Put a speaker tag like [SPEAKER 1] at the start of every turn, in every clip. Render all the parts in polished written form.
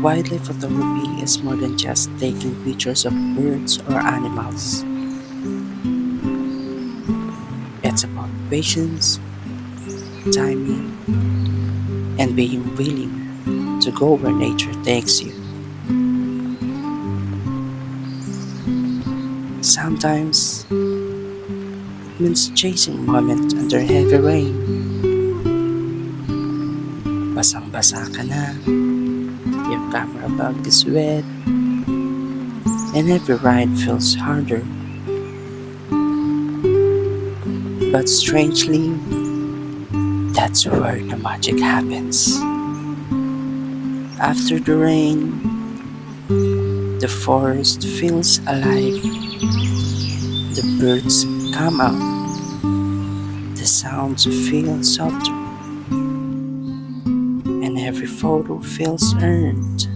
[SPEAKER 1] Wildlife photography is more than just taking pictures of birds or animals. It's about patience, timing, and being willing to go where nature takes you. Sometimes it means chasing moments under heavy rain. Basang-basa ka na, your camera bag is wet, and every ride feels harder. But strangely, that's where the magic happens. After the rain, the forest feels alive. The birds come out, the sounds feel softer, and every photo feels earned.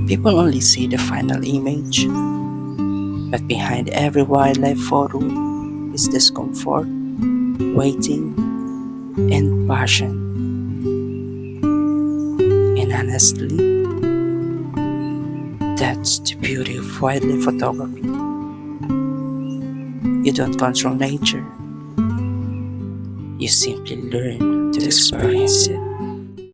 [SPEAKER 1] People only see the final image, but behind every wildlife photo is discomfort, waiting, and passion. And honestly, that's the beauty of wildlife photography. You don't control nature, you simply learn to experience it.